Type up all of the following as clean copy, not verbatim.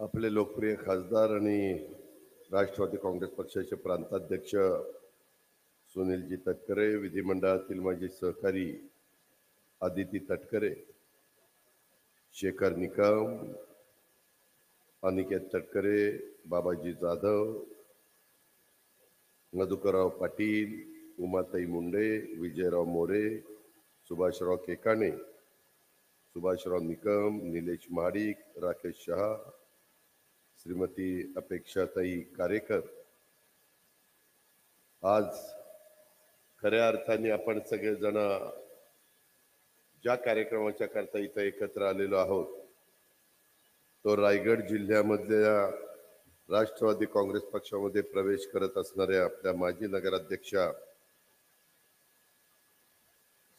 आपले लोकप्रिय खासदार आणि राष्ट्रवादी काँग्रेस पक्षाचे प्रांताध्यक्ष सुनीलजी तटकरे, विधिमंडळातील माझे सहकारी आदिती तटकरे, शेखर निकम, अनिकेत तटकरे, बाबाजी जाधव, मधुकरराव पाटील, उमाताई मुंडे, विजयराव मोरे, सुभाषराव केकाणे, सुभाषराव निकम, निलेश महाडिक, राकेश शहा, श्रीमती अपेक्षाताई कारेकर, आज खऱ्या अर्थाने आपण सगळेजण ज्या कार्यक्रमाच्या करता इथं एकत्र आलेलो आहोत तो रायगड जिल्ह्यामधल्या राष्ट्रवादी काँग्रेस पक्षामध्ये प्रवेश करत असणाऱ्या आपल्या माजी नगराध्यक्षा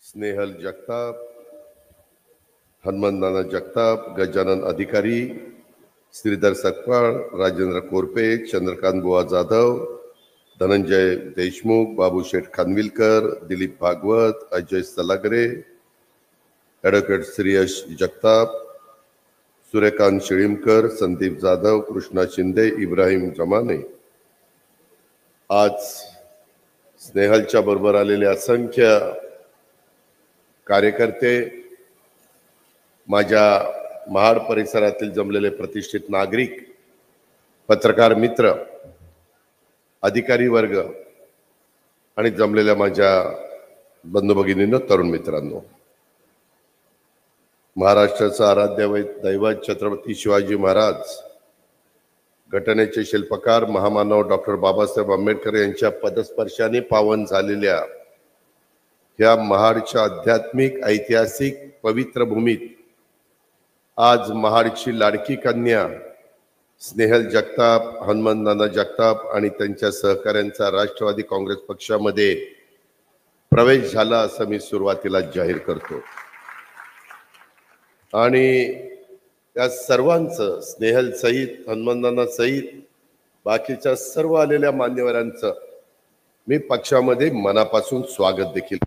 स्नेहल जगताप, हनुमंत नाना जगताप, गजानन अधिकारी, श्रीधर सकपाळ, राजेंद्र कोरपे, चंद्रकांत बुवा जाधव, धनंजय देशमुख, बाबूशेठ खानविलकर, दिलीप भागवत, अजय सलागरे, ॲडव्होकेट श्रेयश जगताप, सूर्यकांत शिळीमकर, संदीप जाधव, कृष्णा शिंदे, इब्राहिम जमाने, आज स्नेहलच्या बरोबर आलेले असंख्य कार्यकर्ते, माझ्या महाड परिसरातील जमलेले प्रतिष्ठित नागरिक, पत्रकार मित्र, अधिकारी वर्ग आणि जमलेल्या माझ्या बंधू भगिनींनो, तरुण मित्रांनो, महाराष्ट्राचा आराध्य दैवत छत्रपती शिवाजी महाराज, घटनेचे शिल्पकार महामानव डॉक्टर बाबासाहेब आंबेडकर यांच्या पदस्पर्शाने पावन झालेल्या या महाडच्या आध्यात्मिक ऐतिहासिक पवित्र भूमीत आज महाडची लाडकी कन्या स्नेहल जगताप, हनुमंत नाना जगताप आणि त्यांच्या सहकाऱ्यांचा राष्ट्रवादी काँग्रेस पक्षामध्ये प्रवेश झाला असं मी सुरुवातीला जाहीर करतो. आणि त्या सर्वांचं, स्नेहल सहित, हनुमंत नाना सहित बाकीच्या सर्व आलेल्या मान्यवरांचं मी पक्षामध्ये मनापासून स्वागत देखील.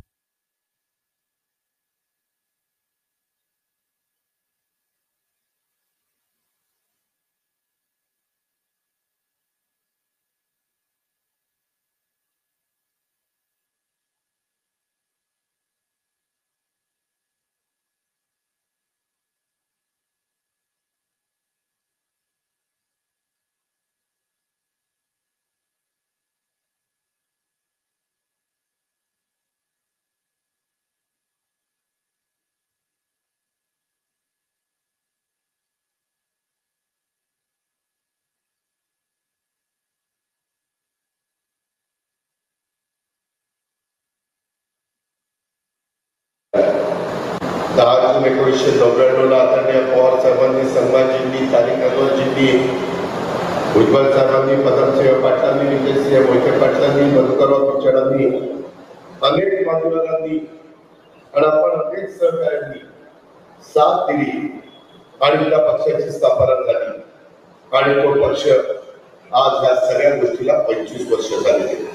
जून 1999 आदरणीय पवार साहेबांनी, संभाजींनी, तारिक अनवरजींनी, भुजबळ साहेबांनी, पदमसिंह पाटलांनी, विजयसिंह मोहिते पाटलांनी, मधुकरराव पिचडांनी, अनेक मान्यवरांनी आणि आपण अनेक सहकाऱ्यांनी साथ दिली आणि त्या पक्षाची स्थापना झाली आणि तो पक्ष आज या सगळ्या गोष्टीला 25 वर्ष झाली.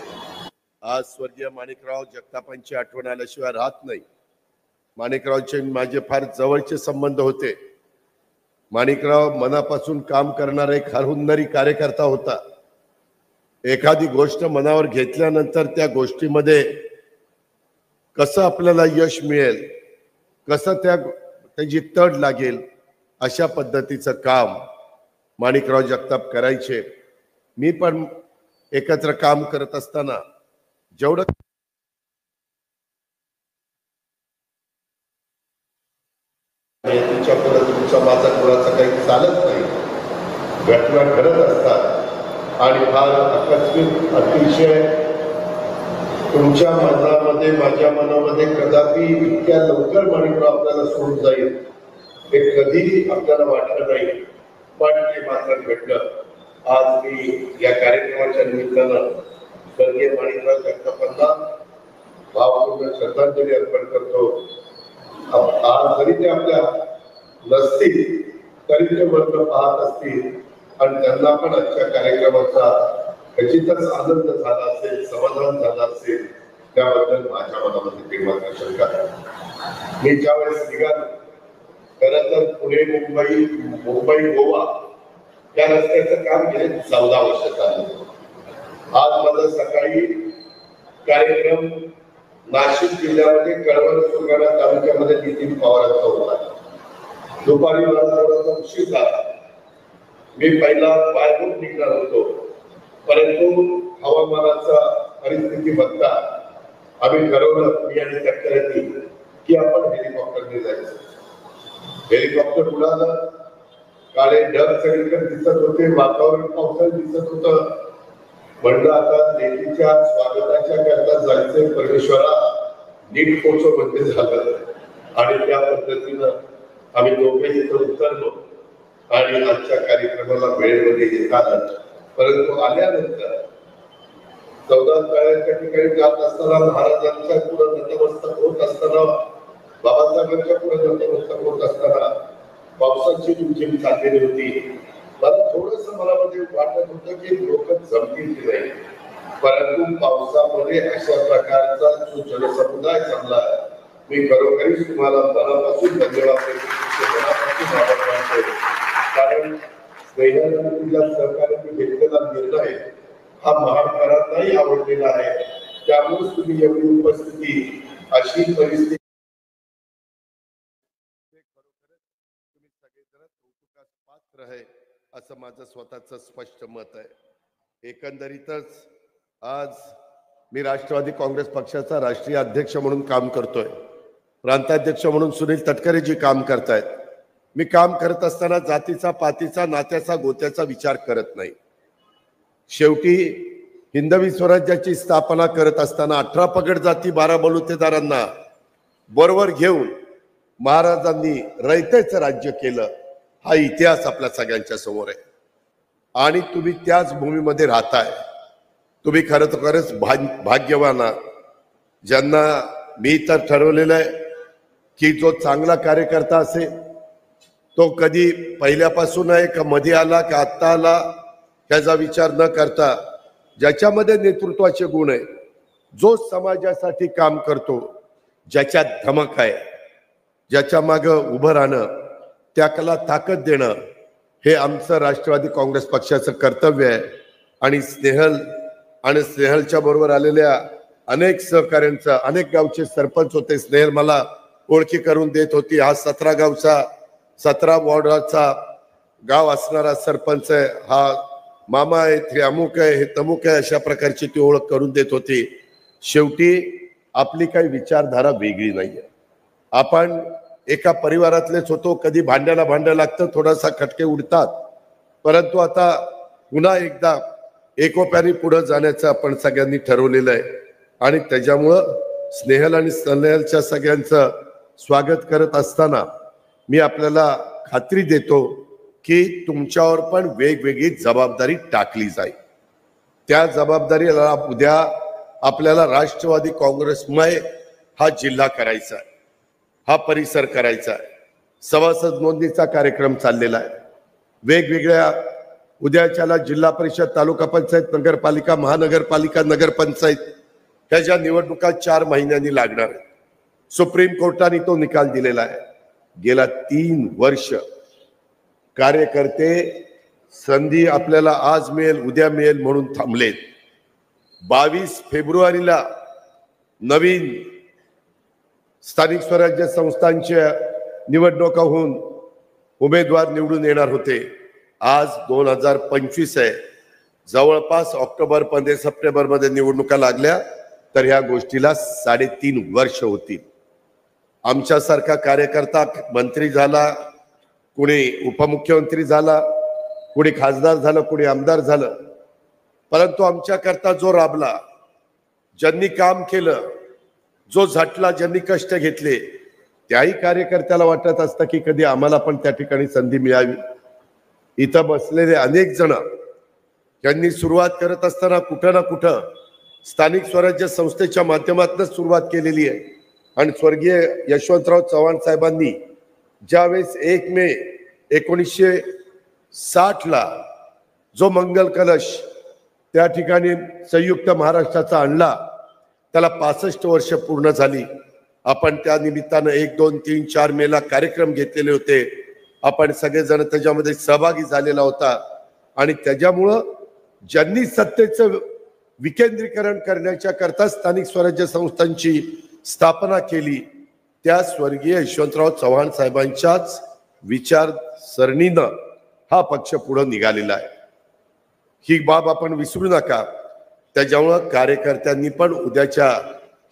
आज स्वर्गीय माणिकराव जगतापांची आठवण आल्याशिवाय राहत नाही. माणिकरावचे माझे फार जवळचे संबंध होते. माणिकराव मनापासून काम करणारा एक हुन्नरी कार्यकर्ता होता. एखादी गोष्ट मनावर घेतल्यानंतर त्या गोष्टीमध्ये कसं आपल्याला यश मिळेल, कसं त्याची तड लागेल, अशा पद्धतीचं काम माणिकराव जगताप करायचे. मी पण एकत्र काम करत असताना जेवढं माझा कुणाचा काही चालत नाही, घटना घडत असतात आणि फार आकस्मिक अतिशय तुमच्या मनामध्ये, माझ्या मनामध्ये कदापि इतक्या लवकर माणिकराव आपल्याला सोडून जाईल हे कधीही आपल्याला वाटलं नाही, पण ते मात्र घडलं. आज मी या कार्यक्रमाच्या निमित्तानं स्वर्गीय माणिकराव जगतापांना भावपूर्ण श्रद्धांजली अर्पण करतो. आज जरी ते आपल्या नसतील तरी ते वर्ग पाहत असतील आणि त्यांना पण आजच्या कार्यक्रमाचा खचितच आनंद झाला असेल, समाधान झालं असेल, त्याबद्दल माझ्या मनामध्ये काही मात्र शंका नाही. मी ज्यावेळेस निघालो, खरं तर पुणे, मुंबई, गोवा त्या रस्त्याचं काम गेले 14 वर्ष चाललं. आज माझा सकाळी कार्यक्रम नाशिक जिल्ह्यामध्ये कळवण सुरगाणा तालुक्यामध्ये नितीन पवारांचा होता. दुपारी मला थोडासा उशीर झाला. मी पहिला बाहेरून निघणार होतो, परंतु हवामानाचा परिस्थिती बघता आम्ही ठरवलं, मी आणि तटकऱ्यांनी, की आपण हेलिकॉप्टरने जायचं. हेलिकॉप्टर उडालं, काळे ढग सगळीकडे दिसत होते, वातावरण पावसाळ्यात दिसत होतं. म्हणलं आता लेकीच्या स्वागताच्या करता जायचंय परमेश्वरा, नीट पोचव म्हणजे झालं. आणि त्या पद्धतीनं आम्ही दोघे इथं उतरलो आणि आजच्या कार्यक्रमाला वेळेमध्ये येत आलं. परंतु आल्यानंतर 14 तळ्याच्या ठिकाणी जात असताना, महाराजांच्या पुढे नतमस्तक होत असताना, बाबासाहेबांच्या पुढे नतमस्तक होत असताना पावसाची रिमझिम चाललेली होती. मला थोडस मनामध्ये वाटत होतं की लोक जमतील की नाही, परंतु पावसामध्ये अशा प्रकारचा जो जनसमुदाय चालला, मी खरोखरीच तुम्हाला मनापासून धन्यवाद देतो, मनापासून आभार मानतो. कारण स्नेहाच्या सहकार्याने घेतलेला निर्णय हा महाराष्ट्रालाही आवडलेला आहे. त्यामुळेच तुम्ही एवढी उपस्थिती, अशी परिस्थिती, तुम्ही सगळेजण कौतुकास पात्र आहे असं माझं स्वतःचं स्पष्ट मत आहे. एकंदरीतच आज मी राष्ट्रवादी काँग्रेस पक्षाचा राष्ट्रीय अध्यक्ष म्हणून काम करतोय. प्रांताध्यक्ष म्हणून सुनील तटकरेजी काम करतायत. मी काम करत असताना जातीचा, पातीचा, नात्याचा, गोत्याचा विचार करत नाही. शेवटी हिंदवी स्वराज्याची स्थापना करत असताना 18 पगड जाती 12 बलुतेदारांना बरोबर घेऊन महाराजांनी रयतेचं राज्य केलं. हा इतिहास आपल्या सगळ्यांच्या समोर आहे आणि तुम्ही त्याच भूमीमध्ये राहताय. तुम्ही खरंच भाग्यवान आहात, ज्यांना मी तर ठरवलेलं आहे की जो चांगला कार्यकर्ता असेल तो कधी पहिल्यापासून आहे का मध्ये आला का आत्ता आला त्याचा विचार न करता, ज्याच्यामध्ये नेतृत्वाचे गुण आहे, जो समाजासाठी काम करतो, ज्याच्यात धमक आहे, ज्याच्या मागं उभं राहणं, त्याला ताकद देणं, हे आमचं राष्ट्रवादी काँग्रेस पक्षाचं कर्तव्य आहे. आणि स्नेहलच्या बरोबर आलेल्या अनेक सहकाऱ्यांचा, अनेक गावचे सरपंच होते. स्नेहल मला ओळखी करून देत होती. हा 17 गावचा 17 वॉर्डाचा गाव असणारा सरपंच आहे, हा मामा आहे, हे अमुक आहे, हे तमुक आहे, अशा प्रकारची ती ओळख करून देत होती. शेवटी आपली काही विचारधारा वेगळी नाहीये. आपण एका परिवारातलेच होतो. कधी भांड्याला भांडं लागतं, थोडासा खटके उडतात, परंतु आता पुन्हा एकदा एकोप्याने पुढे जाण्याचं आपण सगळ्यांनी ठरवलेलं आहे. आणि त्याच्यामुळं स्नेहल आणि स्नेहलच्या सगळ्यांचं स्वागत करत असताना मी आपल्याला खात्री देतो की तुमच्यावर पण वेगवेगळी जबाबदारी टाकली जाईल. त्या जबाबदारीला उद्या आपल्याला राष्ट्रवादी काँग्रेसमय हा जिल्हा करायचा आहे, हा परिसर करायचा आहे. सभासद नोंदणीचा कार्यक्रम चाललेला आहे. वेगवेगळ्या उद्याच्याला जिल्हा परिषद, तालुका पंचायत, नगरपालिका, महानगरपालिका, नगरपंचायत ह्याच्या निवडणुका 4 महिन्यांनी लागणार आहेत. सुप्रीम कोर्टाने तो निकाल दिलेला आहे. गेला 3 वर्ष कार्यकर्ते संधी आपल्याला आज मिळेल, उद्या मिळेल म्हणून थांबलेत. 22 फेब्रुवारीला नवीन स्थानिक स्वराज्य संस्थांच्या निवडणुका होऊन उमेदवार निवडून येणार होते. आज 2025 आहे. जवळपास ऑक्टोबर मध्ये, सप्टेंबर मध्ये निवडणुका लागल्या तर ह्या गोष्टीला 3.5 वर्ष होतील. आमच्यासारखा कार्यकर्ता मंत्री झाला, कुणी उपमुख्यमंत्री झाला, कुणी खासदार झालं, कुणी आमदार झालं, परंतु आमच्याकरता जो राबला, ज्यांनी काम केलं, जो झटला, ज्यांनी कष्ट घेतले, त्याही कार्यकर्त्याला वाटत असतं की कधी आम्हाला पण त्या ठिकाणी संधी मिळावी. इथं बसलेले अनेक जण यांनी सुरुवात करत असताना कुठं ना कुठं स्थानिक स्वराज्य संस्थेच्या माध्यमातून सुरुवात केलेली आहे. आणि स्वर्गीय यशवंतराव चव्हाण साहेबांनी ज्यावेळेस 1 मे 1960 ला जो मंगल कलश त्या ठिकाणी संयुक्त महाराष्ट्राचा आणला, त्याला 65 वर्ष पूर्ण झाली. आपण त्या निमित्तानं 1, 2, 3, 4 मेला कार्यक्रम घेतलेले होते. आपण सगळेजण त्याच्यामध्ये सहभागी झालेला होता. आणि त्याच्यामुळं ज्यांनी सत्तेचं विकेंद्रीकरण करण्याच्या करता स्थानिक स्वराज्य संस्थांची स्थापना केली त्या स्वर्गीय यशवंतराव चव्हाण साहेबांच्याच विचारसरणीनं हा पक्ष पुढे निघालेला आहे. ही बाब आपण विसरू नका. त्याच्यामुळं कार्यकर्त्यांनी पण उद्याच्या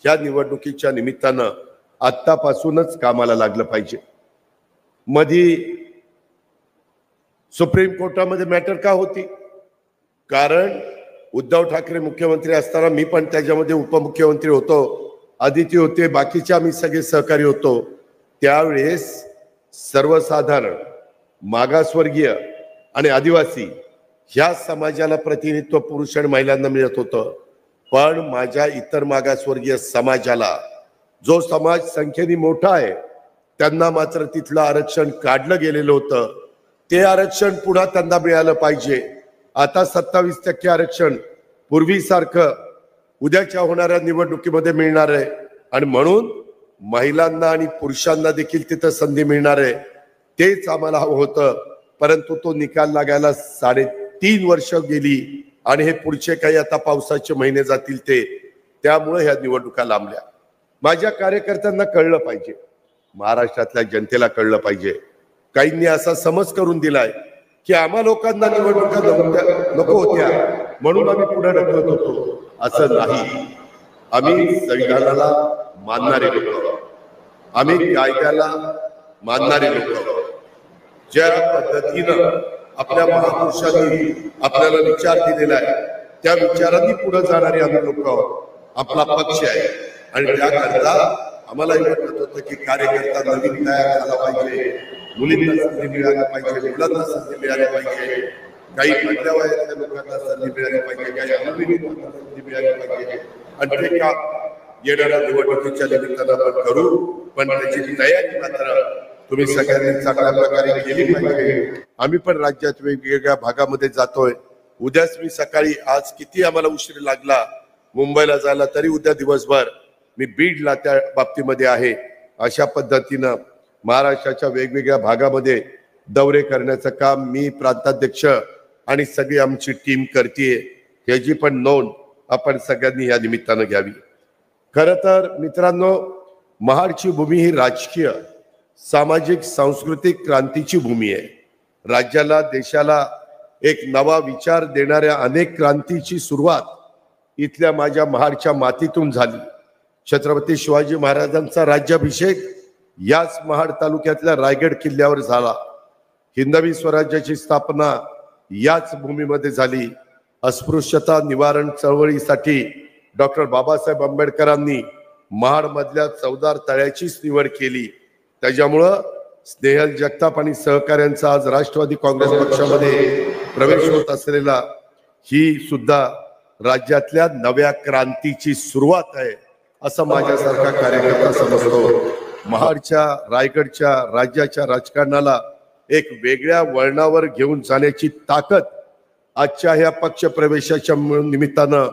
ह्या निवडणुकीच्या निमित्तानं आत्तापासूनच कामाला लागलं पाहिजे. मधी सुप्रीम कोर्टामध्ये मॅटर का होती? कारण उद्धव ठाकरे मुख्यमंत्री असताना मी पण त्याच्यामध्ये उपमुख्यमंत्री होतो, आदिती होते, बाकीचे आम्ही सगळे सहकारी होतो. त्यावेळेस सर्वसाधारण मागासवर्गीय आणि आदिवासी ह्या समाजाला प्रतिनिधित्व पुरुष आणि महिलांना मिळत होतं. पण माझ्या इतर मागासवर्गीय समाजाला, जो समाज संख्येने मोठा आहे, त्यांना मात्र तिथलं आरक्षण काढलं गेलेलं होतं. ते आरक्षण पुन्हा त्यांना मिळालं पाहिजे. आता 27% आरक्षण पूर्वीसारखं उद्याच्या होणाऱ्या निवडणुकीमध्ये मिळणार आहे आणि म्हणून महिलांना आणि पुरुषांना देखील तिथं संधी मिळणार आहे. तेच आम्हाला हवं होतं, परंतु तो निकाल लागायला 3.5 वर्ष गेली आणि हे पुढचे काही आता पावसाचे महिने जातील त्यामुळे ह्या निवडणुका लांबल्या. माझ्या कार्यकर्त्यांना कळलं पाहिजे, महाराष्ट्रातल्या जनतेला कळलं पाहिजे. काहींनी असा समज करून दिलाय की आम्हा लोकांना निवडणुका नको होत्या म्हणून आम्ही पुढे ढकलत होतो. असं नाही. आम्ही संविधानाला मानणारे लोक, आम्ही कायद्याला मानणारे लोक, ज्या पद्धतीनं आपल्या महापुरुषांनी आपल्याला विचार दिलेला आहे त्या विचारांनी पुढे जाणारे आम्ही लोक आहोत. आपला पक्ष आहे आणि त्याकरता आम्हालाही वाटत होतं की कार्यकर्ता नवीन तयार झाला पाहिजे, मुलींना संधी मिळाली पाहिजे, मुलांना संधी मिळाली पाहिजे, काही मधल्या वयातल्या लोकांना संधी मिळाली पाहिजे, काही अनुभवी लोकांना संधी मिळाली पाहिजे. आणि ते काम येणाऱ्या निवडणुकीच्या निमित्तानं आपण करू, पण त्याची तयारी मात्र तुम्ही सगळ्यांनी चांगल्या प्रकारे केली पाहिजे. आम्ही पण राज्यात वेगवेगळ्या भागामध्ये जातोय. उद्याच मी सकाळी, आज किती आम्हाला उशीर लागला मुंबईला जायला, तरी उद्या दिवसभर मी बीडला त्या बाबतीमध्ये आहे. अशा पद्धतीनं महाराष्ट्राच्या वेगवेगळ्या भागामध्ये दौरे करण्याचं काम मी, प्रांताध्यक्ष आणि सगळी आमची टीम करतेय. ह्याची पण नोंद आपण सगळ्यांनी या निमित्तानं घ्यावी. खरं तर मित्रांनो, महाडची भूमी ही राजकीय, सामाजिक, सांस्कृतिक क्रांतीची भूमी आहे. राज्याला, देशाला एक नवा विचार देणाऱ्या अनेक क्रांतीची सुरुवात इथल्या माझ्या महाडच्या मातीतून झाली. छत्रपती शिवाजी महाराजांचा राज्याभिषेक याच महाड तालुक्यातल्या रायगड किल्ल्यावर झाला. हिंदवी स्वराज्याची स्थापना याच भूमीमध्ये झाली. अस्पृश्यता निवारण चळवळीसाठी डॉक्टर बाबासाहेब आंबेडकरांनी महाड मधल्या चवदार तळ्याचीच निवड केली. त्याच्यामुळं स्नेहल जगताप आणि सहकाऱ्यांचा आज राष्ट्रवादी काँग्रेस पक्षामध्ये प्रवेश होत असलेला ही सुद्धा राज्यातल्या नव्या क्रांतीची सुरुवात आहे असं माझ्यासारखा कार्यकर्ता समजतो. महाडच्या, रायगडच्या, राज्याच्या राजकारणाला एक वेगळ्या वळणावर घेऊन जाण्याची ताकद आजच्या ह्या पक्ष प्रवेशाच्या निमित्तानं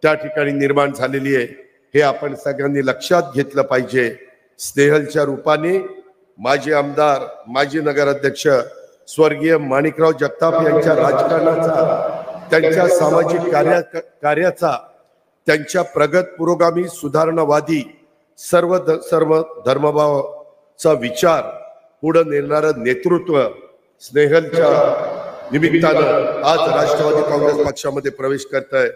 त्या ठिकाणी निर्माण झालेली आहे. हे आपण सगळ्यांनी लक्षात घेतलं पाहिजे. स्नेहलच्या रूपाने माजी आमदार, माजी नगराध्यक्ष स्वर्गीय माणिकराव जगताप यांच्या राजकारणाचा, त्यांच्या सामाजिक कार्याचा, त्यांच्या प्रगत पुरोगामी सुधारणावादी सर्व धर्मभावाचा विचार पुढे नेणारं नेतृत्व स्नेहलच्या निमित्तानं आज राष्ट्रवादी काँग्रेस पक्षामध्ये प्रवेश करतंय.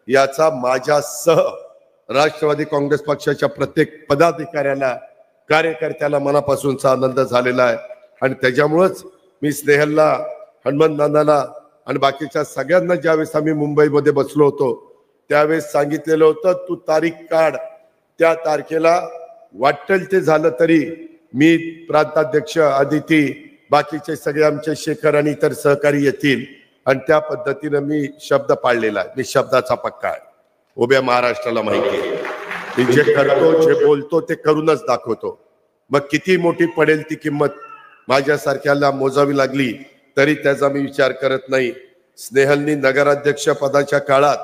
याचा माझ्यासह राष्ट्रवादी काँग्रेस पक्षाच्या प्रत्येक पदाधिकाऱ्याला, कार्यकर्त्याला मनापासूनचा आनंद झालेला आहे. आणि त्याच्यामुळेच मी स्नेहलला, हनुमंत नानाला आणि बाकीच्या सगळ्यांना ज्यावेळेस आम्ही मुंबईमध्ये बसलो होतो त्यावेळेस सांगितलेलं होतं, तू तारीख काढ, त्या तारखेला वाटेल ते झालं तरी मी, प्रांताध्यक्ष, आदिती, बाकीचे सगळे आमचे शेखर आणि इतर सहकारी येतील. आणि त्या पद्धतीनं मी शब्द पाळलेला आहे. मी शब्दाचा पक्का आहे. उभ्या महाराष्ट्राला माहिती आहे मी जे करतो, जे बोलतो ते करूनच दाखवतो. मग किती मोठी पडेल ती किंमत माझ्यासारख्याला मोजावी लागली तरी त्याचा मी विचार करत नाही. स्नेहलनी नगराध्यक्ष पदाच्या काळात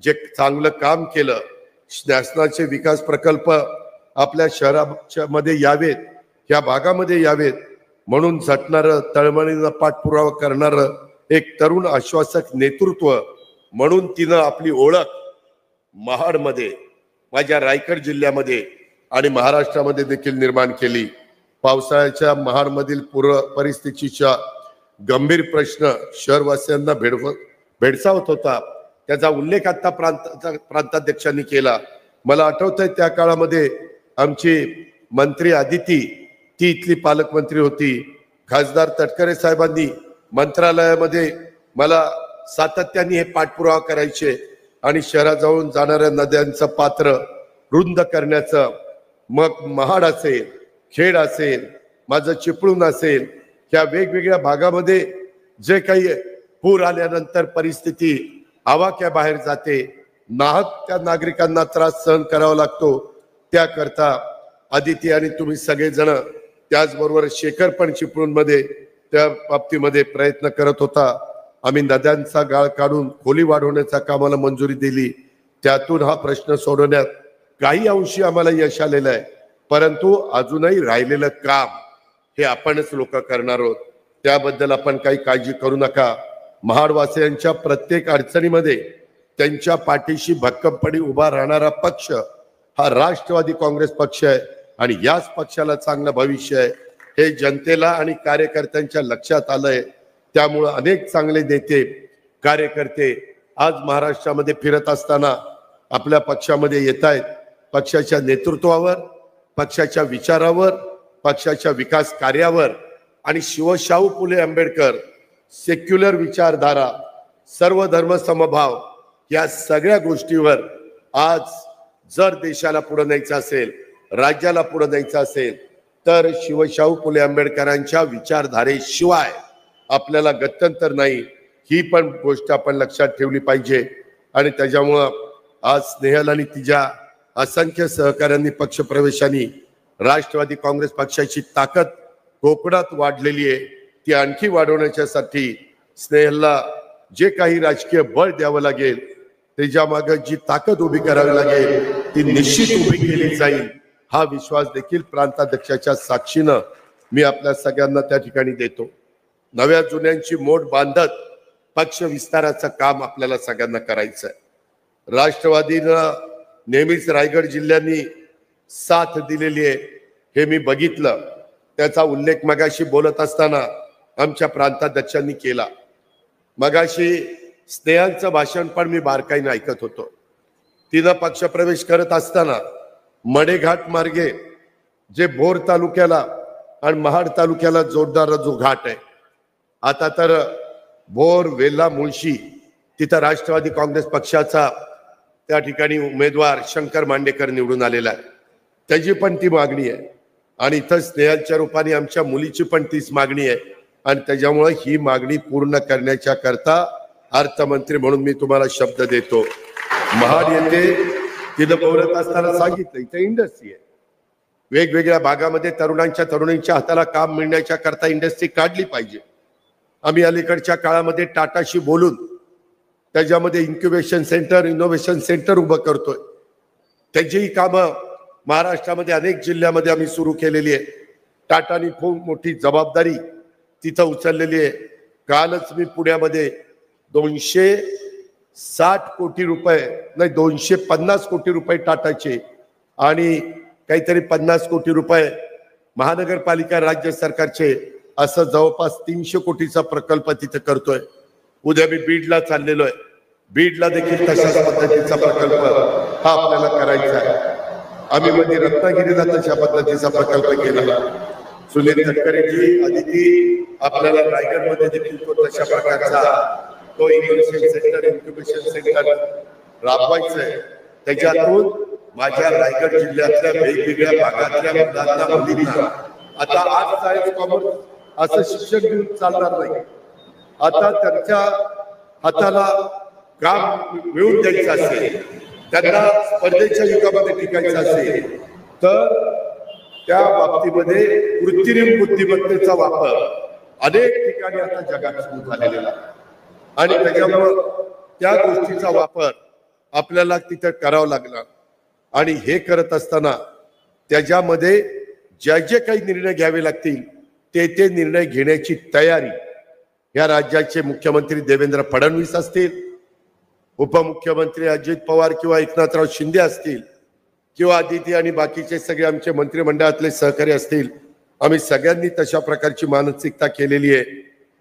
जे चांगलं काम केलं, शासनाचे विकास प्रकल्प आपल्या शहराच्या मध्ये यावेत, या भागामध्ये यावेत म्हणून झटणारं, तळमळीनं पाठपुरावा करणारं एक तरुण आश्वासक नेतृत्व म्हणून तिनं आपली ओळख महाडमध्ये, माझ्या रायगड जिल्ह्यामध्ये आणि महाराष्ट्रामध्ये देखील निर्माण केली. पावसाळ्याच्या महाडमधील पूर परिस्थितीच्या गंभीर प्रश्न शहरवासियांना भेडसावत होता, त्याचा उल्लेख आता प्रांताध्यक्षांनी केला. मला आठवतंय त्या काळामध्ये आमची मंत्री आदिती, ती इथली पालकमंत्री होती. खासदार तटकरे साहेबांनी मंत्रालयामध्ये मला सातत्याने हे पाठपुरावा करायचे आणि शहराजवळून जाणाऱ्या नद्यांचं पात्र रुंद करण्याचं, मग महाड असेल, खेड असेल, माझं चिपळूण असेल, ह्या वेगवेगळ्या भागामध्ये जे काही पूर आल्यानंतर परिस्थिती आवाक्याबाहेर जाते, नाहक त्या नागरिकांना त्रास सहन करावा लागतो, त्याकरता आदिती आणि तुम्ही सगळेजण, त्याचबरोबर शेखर पण चिपळूणमध्ये त्या बाबतीमध्ये प्रयत्न करत होता. आम्ही नद्यांचा गाळ काढून खोली वाढवण्याच्या कामाला मंजुरी दिली. त्यातून हा प्रश्न सोडवण्यात काही अंशी आम्हाला यश आलेलं आहे, परंतु अजूनही राहिलेलं काम हे आपणच लोक करणार आहोत. त्याबद्दल आपण काही काळजी करू नका. महाडवासियांच्या प्रत्येक अडचणीमध्ये त्यांच्या पाठीशी भक्कमपणे उभा राहणारा पक्ष हा राष्ट्रवादी काँग्रेस पक्ष आहे आणि याच पक्षाला चांगलं भविष्य आहे हे जनतेला आणि कार्यकर्त्यांच्या लक्षात आलंय. त्यामुळं अनेक चांगले नेते, कार्यकर्ते आज महाराष्ट्रामध्ये फिरत असताना आपल्या पक्षामध्ये येत आहेत. पक्षाच्या नेतृत्वावर, पक्षाच्या विचारावर, पक्षाच्या विकास कार्यावर आणि शिवशाहू फुले आंबेडकर, सेक्युलर विचारधारा, सर्व धर्म समभाव या सगळ्या गोष्टीवर आज जर देशाला पुढे न्यायचं असेल, राज्याला पुढे न्यायचं असेल, तर शिवशाहू फुले आंबेडकरांच्या विचारधारेशिवाय आपल्याला गत्यंतर नाही. ही पण गोष्ट आपण लक्षात ठेवली पाहिजे. आणि त्याच्यामुळं आज स्नेहल आणि तिच्या असंख्य सहकाऱ्यांनी, पक्षप्रवेशांनी राष्ट्रवादी काँग्रेस पक्षाची ताकद कोकणात वाढलेली आहे. ती आणखी वाढवण्यासाठी स्नेहलला जे काही राजकीय बळ द्यावं लागेल, त्याच्या मागे जी ताकद उभी करावी लागेल, ती निश्चित उभी केली जाईल. हा विश्वास देखील प्रांताध्यक्षाच्या साक्षीनं मी आपल्या सगळ्यांना त्या ठिकाणी देतो. नव्या जुन्यांची मोड बांधत पक्ष विस्ताराचं काम आपल्याला सगळ्यांना करायचं आहे. राष्ट्रवादीनं नेहमीच रायगड जिल्ह्यांनी साथ दिलेली आहे, हे मी बघितलं. त्याचा उल्लेख मगाशी बोलत असताना आमच्या प्रांताध्यक्षांनी केला. मगाशी स्नेहांचं भाषण पण मी बारकाईने ऐकत होतो. तिनं पक्षप्रवेश करत असताना मडेघाट मार्गे जे भोर तालुक्याला आणि महाड तालुक्याला जोडणारा जो घाट आहे, आता तर भोर, वेल्हा, मुळशी तिथं राष्ट्रवादी काँग्रेस पक्षाचा त्या ठिकाणी उमेदवार शंकर मांडेकर निवडून आलेला आहे. त्याची पण ती मागणी आहे आणि इथं स्नेहाच्या रूपाने आमच्या मुलीची पण तीच मागणी आहे. आणि त्याच्यामुळे ही मागणी पूर्ण करण्याच्या करता अर्थमंत्री म्हणून मी तुम्हाला शब्द देतो. महाड येथे तिथं बोलत असताना सांगितलं, इथं इंडस्ट्री आहे. वेगवेगळ्या भागामध्ये तरुणांच्या हाताला काम मिळण्याच्या करता इंडस्ट्री काढली पाहिजे. आम्ही अलीकडच्या काळामध्ये टाटाशी बोलून त्याच्यामध्ये इन्क्युबेशन सेंटर, इनोव्हेशन सेंटर उभं करतोय. त्याचीही कामं महाराष्ट्रामध्ये अनेक जिल्ह्यामध्ये आम्ही सुरू केलेली आहे. टाटानी खूप मोठी जबाबदारी तिथं उचललेली आहे. कालच मी पुण्यामध्ये 260 कोटी रुपये, नाही 250 कोटी रुपये टाटाचे आणि काहीतरी 50 कोटी रुपये महानगरपालिका राज्य सरकारचे, असं जवळपास 300 कोटीचा प्रकल्प तिथे करतोय. उद्या मी बीडला चाललेलो आहे. बीडला देखील तशाच पद्धतीचा प्रकल्प हा आपल्याला करायचा आहे. आम्ही मध्ये रत्नागिरीला तशा पद्धतीचा प्रकल्प केला. सुनील तटकरेजी, आदिती, आपल्याला रायगडमध्ये देखील तो तशा प्रकारचा तो इन्क्युबेशन सेंटर राबवायचा आहे. त्याच्यातून माझ्या रायगड जिल्ह्यातल्या वेगवेगळ्या भागातल्या मुलांना, मुलींना आता आर्ट्स, सायन्स, कॉमर्स असं शिक्षण घेऊन चालणार नाही. आता त्यांच्या हाताला काम मिळवून द्यायचं असेल, त्यांना स्पर्धेच्या युगामध्ये टिकायचं असेल, तर त्या बाबतीमध्ये कृत्रिम बुद्धिमत्तेचा वापर अनेक ठिकाणी आता जगात सुरू झालेला आहे. आणि त्याच्यामुळं त्या गोष्टीचा वापर आपल्याला तिथे करावा लागणार. आणि हे करत असताना त्याच्यामध्ये जे जे काही निर्णय घ्यावे लागतील ते निर्णय घेण्याची तयारी या राज्याचे मुख्यमंत्री देवेंद्र फडणवीस असतील, उपमुख्यमंत्री अजित पवार किंवा एकनाथराव शिंदे असतील किंवा आदिती आणि बाकीचे सगळे आमचे मंत्रिमंडळातले सहकारी असतील, आम्ही सगळ्यांनी तशा प्रकारची मानसिकता केलेली आहे.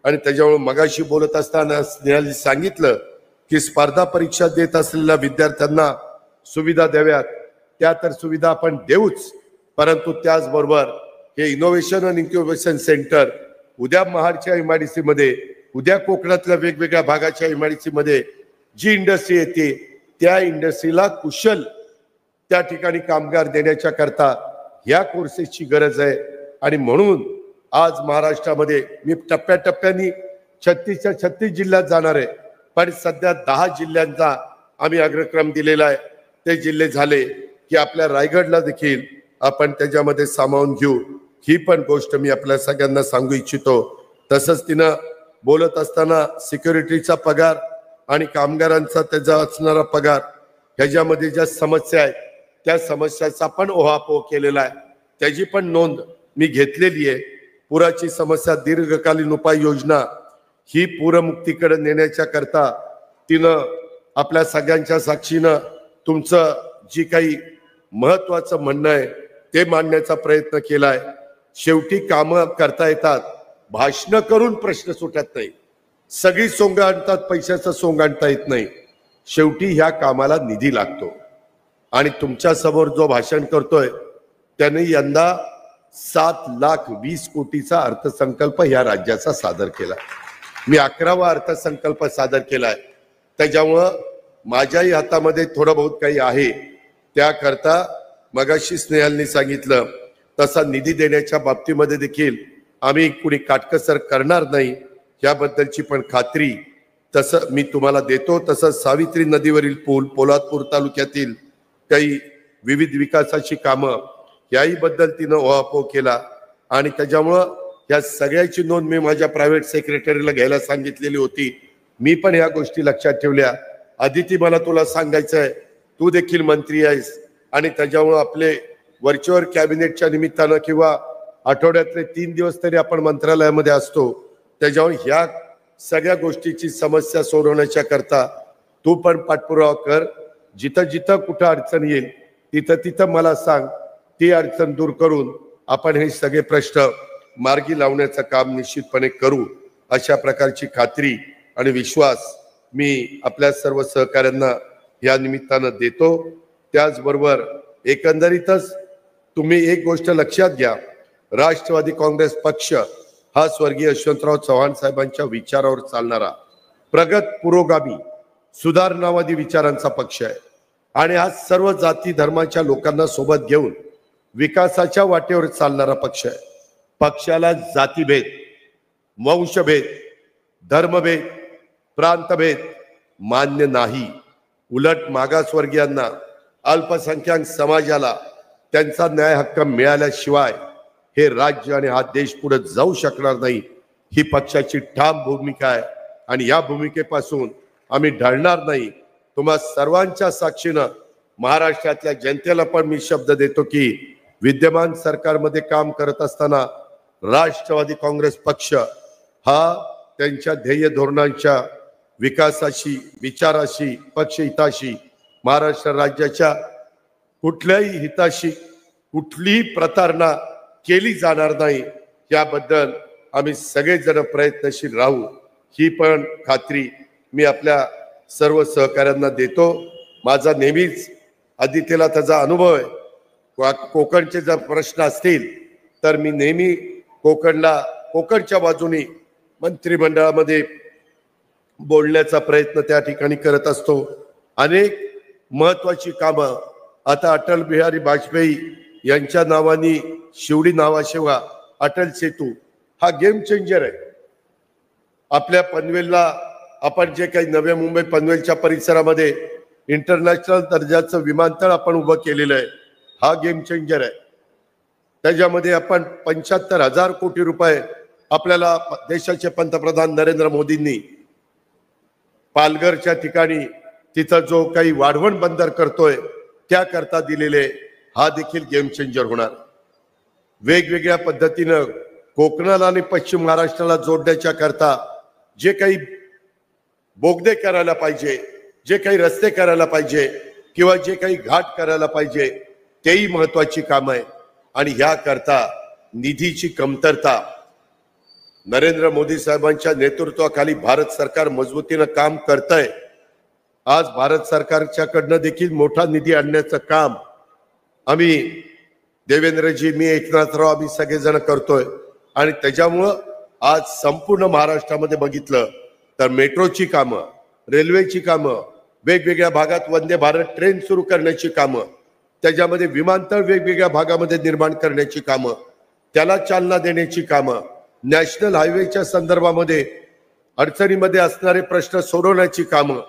आणि त्याच्यामुळे मगाशी बोलत असताना स्नेहालजी सांगितलं की स्पर्धा परीक्षा देत असलेल्या विद्यार्थ्यांना सुविधा द्याव्यात, त्या तर सुविधा आपण देऊच, परंतु त्याचबरोबर हे इनोव्हेशन आणि इन्क्युबेशन सेंटर उद्या महाडच्या MIDC मध्ये, उद्या कोकणातल्या वेगवेगळ्या भागाच्या MIDC मध्ये जी इंडस्ट्री येते त्या इंडस्ट्रीला कुशल त्या ठिकाणी कामगार देण्याच्या करता या कोर्सेसची गरज आहे. आणि म्हणून आज महाराष्ट्रामध्ये मी टप्प्याटप्प्याने 36च्या 36 जिल्ह्यात जाणार आहे, पण सध्या 10 जिल्ह्यांचा आम्ही अग्रक्रम दिलेला आहे. ते जिल्हे झाले की आपल्या रायगडला देखील आपण त्याच्यामध्ये सामावून घेऊ. ही पण गोष्ट मी आपल्या सगळ्यांना सांगू इच्छितो. तसंच तिनं बोलत असताना सिक्युरिटीचा पगार आणि कामगारांचा त्याचा असणारा पगार ह्याच्यामध्ये ज्या समस्या आहेत त्या समस्याचा पण ओहापोह केलेला आहे, त्याची पण नोंद मी घेतलेली आहे. पुराची समस्या, दीर्घकालीन उपाययोजना ही पूरमुक्तीकडे नेण्याच्या करता तिनं आपल्या सगळ्यांच्या साक्षीनं तुमचं जी काही महत्वाचं म्हणणं आहे ते मांडण्याचा प्रयत्न केलाय. शेवटी कामं करता येतात, भाषण करून प्रश्न सुटत नाही. सगळी सोंग आणतात, पैशाचं सोंग आणता येत नाही. शेवटी ह्या कामाला निधी लागतो. आणि तुमच्या समोर जो भाषण करतोय त्याने यंदा 7,20,00,000 कोटीचा अर्थसंकल्प ह्या राज्याचा सादर केला. मी 11वा अर्थसंकल्प सादर केलाय. त्याच्यामुळं माझ्याही हातामध्ये थोडं बहुत काही आहे. त्याकरता मगाशी स्नेहालनी सांगितलं तसा निधी देण्याच्या बाबतीमध्ये देखील आम्ही कुणी काटकसर करणार नाही, याबद्दलची पण खात्री तसं मी तुम्हाला देतो. तसंच सावित्री नदीवरील पूल, पोलादपूर तालुक्यातील काही विविध विकासाची कामं याही बद्दल तिनं ओहापोह केला. आणि त्याच्यामुळं या सगळ्याची नोंद मी माझ्या प्रायव्हेट सेक्रेटरीला घ्यायला सांगितलेली होती. मी पण या गोष्टी लक्षात ठेवल्या. आदिती, मला तुला सांगायचं आहे, तू देखील मंत्री आहेस आणि त्याच्यामुळं आपले व्हर्च्युअल कॅबिनेटच्या निमित्तानं किंवा आठवड्यातले 3 दिवस तरी आपण मंत्रालयामध्ये असतो. त्याच्यामुळे ह्या सगळ्या गोष्टीची समस्या सोडवण्याच्या करता तू पण पाठपुरावा कर. जिथं जिथं कुठं अडचण येईल तिथं तिथं मला सांग. ती अडचण दूर करून आपण हे सगळे प्रश्न मार्गी लावण्याचं काम निश्चितपणे करू, अशा प्रकारची खात्री आणि विश्वास मी आपल्या सर्व सहकाऱ्यांना या निमित्तानं देतो. त्याचबरोबर एकंदरीतच तुम्ही एक गोष्ट लक्षात घ्या, राष्ट्रवादी काँग्रेस पक्ष हा स्वर्गीय यशवंतराव चव्हाण साहेबांच्या विचारावर चालणारा प्रगत, पुरोगामी, सुधारणावादी विचारांचा पक्ष आहे. आणि हा सर्व जाती धर्माच्या लोकांना सोबत घेऊन विकासाच्या वाटेवर चालणारा पक्ष आहे. पक्षाला जातीभेद, वंशभेद, धर्मभेद, प्रांतभेद मान्य नाही. उलट मागासवर्गीयांना, अल्पसंख्याक समाजाला त्यांचा न्याय हक्क मिळाल्याशिवाय हे राज्य आणि हा देश पुढे जाऊ शकणार नाही. ही पक्षाची ठाम भूमिका आहे आणि या भूमिकेपासून आम्ही ढळणार नाही. तुम्हा सर्वांच्या साक्षीनं महाराष्ट्रातल्या जनतेला पण मी शब्द देतो की विद्यमान सरकारमध्ये काम करत असताना राष्ट्रवादी काँग्रेस पक्ष हा त्यांच्या ध्येय धोरणांच्या विकासाशी, विचाराशी, पक्षहिताशी, महाराष्ट्र राज्याच्या कुठल्याही हिताशी कुठलीही प्रतारणा केली जाणार नाही, याबद्दल आम्ही सगळेजण प्रयत्नशील राहू. ही पण खात्री मी आपल्या सर्व सहकाऱ्यांना देतो. माझा नेहमीच आदित्यला त्याचा अनुभव आहे. कोकणचे जर प्रश्न असतील तर मी नेहमी कोकणच्या बाजूने मंत्रिमंडळामध्ये बोलण्याचा प्रयत्न त्या ठिकाणी करत असतो. अनेक महत्वाची कामं आता अटल बिहारी वाजपेयी यांच्या नावाने शिवडी नावाशिवाय अटल सेतू हा गेम चेंजर आहे. आपल्या पनवेलला आपण जे काही नव्या मुंबई पनवेलच्या परिसरामध्ये इंटरनॅशनल दर्जाचं विमानतळ आपण उभं केलेलं आहे, हा गेम चेंजर आहे. त्याच्यामध्ये आपण 75,000 कोटी रुपये आपल्याला देशाचे पंतप्रधान नरेंद्र मोदींनी पालघरच्या ठिकाणी तिथं जो काही वाढवण बंदर करतोय त्याकरता दिलेले, हा देखील गेम चेंजर होणार. वेगवेगळ्या पद्धतीनं कोकणाला आणि पश्चिम महाराष्ट्राला जोडण्याच्या करता जे काही बोगदे करायला पाहिजे, जे काही रस्ते करायला पाहिजे किंवा जे काही घाट करायला पाहिजे तेही महत्वाची काम आहे. आणि ह्याकरता निधीची कमतरता, नरेंद्र मोदी साहेबांच्या नेतृत्वाखाली भारत सरकार मजबूतीनं काम करतंय. आज भारत सरकारच्याकडनं देखील मोठा निधी आणण्याचं काम आम्ही देवेंद्रजी, मी, एकनाथराव, आम्ही सगळेजण करतोय. आणि त्याच्यामुळं आज संपूर्ण महाराष्ट्रामध्ये बघितलं तर मेट्रोची कामं, रेल्वेची कामं, वेगवेगळ्या भागात वंदे भारत ट्रेन सुरू करण्याची कामं, त्याच्यामध्ये विमानतळ वेगवेगळ्या भागामध्ये निर्माण करण्याची कामं, त्याला चालना देण्याची कामं, नॅशनल हायवेच्या संदर्भामध्ये अडचणीमध्ये असणारे प्रश्न सोडवण्याची कामं,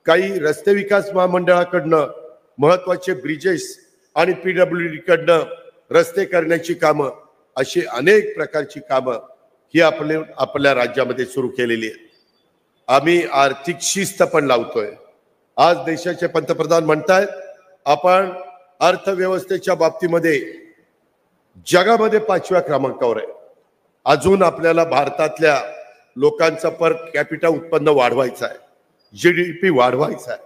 काही रस्ते विकास महामंडळाकडनं महत्वाचे ब्रिजेस आणि PWD कडनं रस्ते करण्याची कामं, अशी अनेक प्रकारची कामं ही आपल्या राज्यामध्ये सुरू केलेली आहेत. आम्ही आर्थिक शिस्त पण लावतोय. आज देशाचे पंतप्रधान म्हणतायत आपण अर्थव्यवस्थेच्या बाबतीमध्ये जगामध्ये 5व्या क्रमांकावर आहे. अजून आपल्याला भारतातल्या लोकांचं पर कॅपिटा उत्पन्न वाढवायचं आहे, GDP वाढवायचा आहे.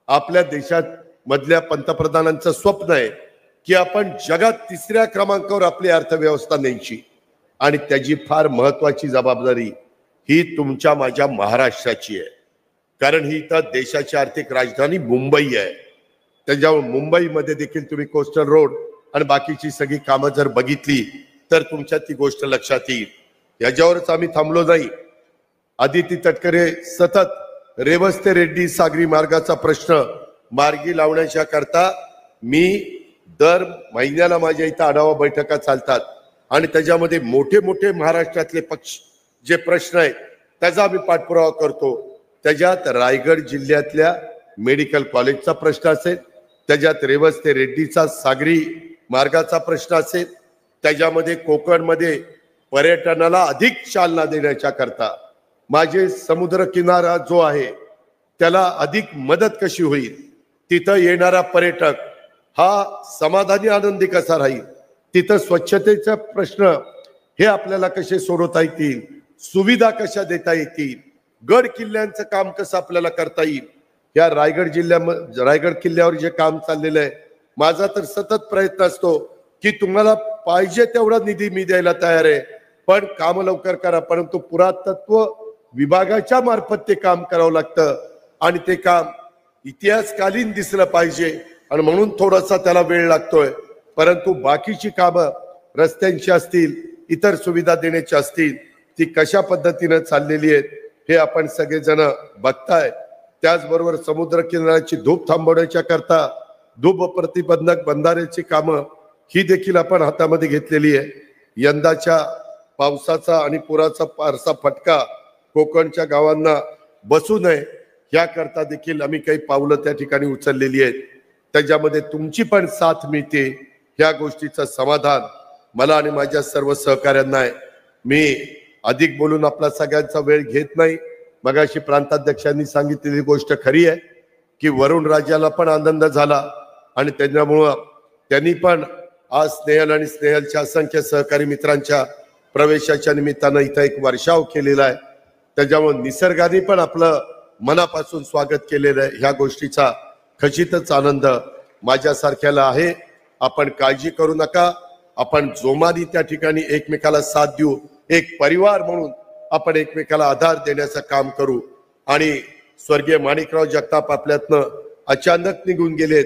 आपल्या देशात मधल्या पंतप्रधानांचं स्वप्न आहे की आपण जगात 3ऱ्या क्रमांकावर आपली अर्थव्यवस्था न्यायची. आणि त्याची फार महत्वाची जबाबदारी ही तुमच्या माझ्या महाराष्ट्राची आहे. कारण ही तर देशाची आर्थिक राजधानी मुंबई आहे. त्याच्यामुळे मुंबईमध्ये देखील तुम्ही कोस्टल रोड आणि बाकीची सगळी कामं जर बघितली तर तुमच्या ती गोष्ट लक्षात येईल. याच्यावरच आम्ही थांबलो नाही. आदिती तटकरे सतत रेवस्ते रेड्डी सागरी मार्गाचा प्रश्न मार्गी लावण्याच्या करता मी दर महिन्याला माझ्या इथं आढावा बैठका चालतात आणि त्याच्यामध्ये मोठे मोठे महाराष्ट्रातले पक्ष जे प्रश्न आहेत त्याचा आम्ही पाठपुरावा करतो. त्याच्यात रायगड जिल्ह्यातल्या मेडिकल कॉलेजचा प्रश्न असेल, त्याच्यात रेवस्ते रेड्डीचा सागरी मार्गाचा प्रश्न असेल, त्याच्यामध्ये कोकणमध्ये पर्यटनाला अधिक चालना देण्याच्या करता माझे समुद्र किनारा जो आहे त्याला अधिक मदत कशी होईल, तिथं येणारा पर्यटक हा समाधानी आनंदी कसा राहील, तिथं स्वच्छतेचा प्रश्न हे आपल्याला कसे सोडवता येतील, सुविधा कशा देता येतील, गड किल्ल्यांचं काम कसं आपल्याला करता येईल. या रायगड किल्ल्यावर जे काम चाललेलं आहे, माझा तर सतत प्रयत्न असतो की तुम्हाला पाहिजे तेवढा निधी मी द्यायला तयार आहे, पण काम लवकर करा. परंतु पुरातत्व विभागाच्या मार्फत ते काम करावं लागतं आणि ते काम इतिहासकालीन दिसलं पाहिजे आणि म्हणून थोडासा त्याला वेळ लागतोय. परंतु बाकीची कामं रस्त्यांची असतील, इतर सुविधा देण्याची असतील, ती कशा पद्धतीनं चाललेली आहेत हे आपण सगळेजण बघताय. त्याचबरोबर समुद्र किनाऱ्याची धूप थांबवण्याच्या करता धूप प्रतिबंधक बंधाऱ्याची कामं ही देखील आपण हातामध्ये घेतलेली आहे. यंदाच्या पावसाचा आणि पुराचा फारसा फटका कोकणच्या गावांना बसू नये याकरता देखील आम्ही काही पावलं त्या ठिकाणी उचललेली आहेत. त्याच्यामध्ये तुमची पण साथ मिळते, ह्या गोष्टीचं समाधान मला आणि माझ्या सर्व सहकाऱ्यांना आहे. मी अधिक बोलून आपला सगळ्यांचा वेळ घेत नाही. मगाशी प्रांताध्यक्षांनी सांगितलेली गोष्ट खरी आहे की वरुण राजाला पण आनंद झाला आणि त्याच्यामुळं त्यांनी पण आज स्नेहल आणि स्नेहलच्या असंख्य सहकारी मित्रांच्या प्रवेशाच्या निमित्तानं इथं एक वर्षाव केलेला आहे. त्याच्यामुळे निसर्गाने पण आपलं मनापासून स्वागत केलेलं आहे. ह्या गोष्टीचा खचितच आनंद माझ्यासारख्याला आहे. आपण काळजी करू नका, आपण जोमाने त्या ठिकाणी एकमेकाला साथ देऊ, एक परिवार म्हणून आपण एकमेकाला आधार देण्याचं काम करू. आणि स्वर्गीय माणिकराव जगताप आपल्यातनं अचानक निघून गेलेत.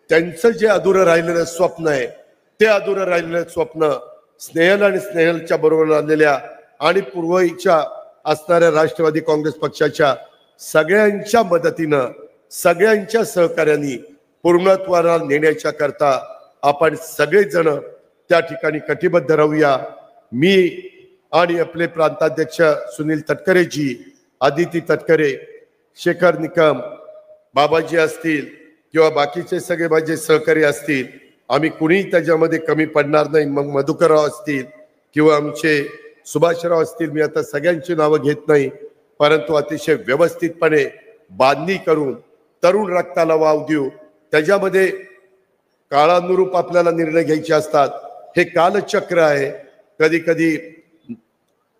त्यांचं जे अधुरं राहिलेलं स्वप्न आहे ते अधुरं राहिलेलं स्वप्न स्नेहल आणि स्नेहलच्या बरोबर आलेल्या आणि पूर्वीच्या असणाऱ्या राष्ट्रवादी काँग्रेस पक्षाच्या सगळ्यांच्या मदतीनं, सगळ्यांच्या सहकार्याने पूर्णत्वाला नेण्याच्या करता आपण सगळेजण त्या ठिकाणी कटिबद्ध राहूया. मी आणि आपले प्रांताध्यक्ष सुनील तटकरेजी, आदिती तटकरे, शेखर निकम, बाबाजी असतील किंवा बाकीचे सगळे माझे सहकारी असतील, आम्ही कुणीही त्याच्यामध्ये कमी पडणार नाही. मग मधुकरराव असतील किंवा आमचे सुभाषराव असतील, मी आता सगळ्यांची नावं घेत नाही, परंतु अतिशय व्यवस्थितपणे बांधणी करून तरुण रक्ताला वाव देऊ. त्याच्यामध्ये काळानुरूप आपल्याला निर्णय घ्यायचे असतात. हे कालचक्र आहे. कधी कधी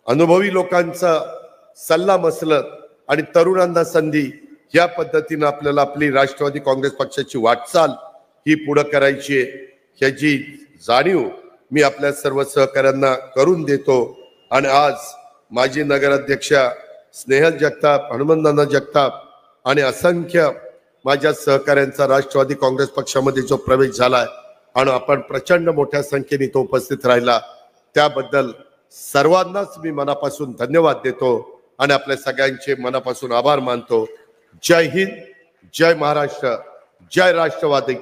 अनुभवी लोकांचा सल्ला मसलत आणि तरुणांना संधी या पद्धतीनं आपल्याला आपली राष्ट्रवादी काँग्रेस पक्षाची वाटचाल ही पुढे करायची आहे ह्याची जाणीव मी आपल्या सर्व सहकाऱ्यांना करून देतो। आणि आज माजी नगराध्यक्षा स्नेहल जगताप, हनुमंतनाना जगताप आणि असंख्य माझ्या सहकाऱ्यांचा राष्ट्रवादी काँग्रेस पक्षामध्ये जो प्रवेश झालाय आणि आपण प्रचंड मोठ्या संख्येने तो उपस्थित राहिला त्याबद्दल सर्वांनाच मी मनापासून धन्यवाद देतो आणि आपल्या सगळ्यांचे मनापासून आभार मानतो। जय हिंद, जय महाराष्ट्र, जय राष्ट्रवादी।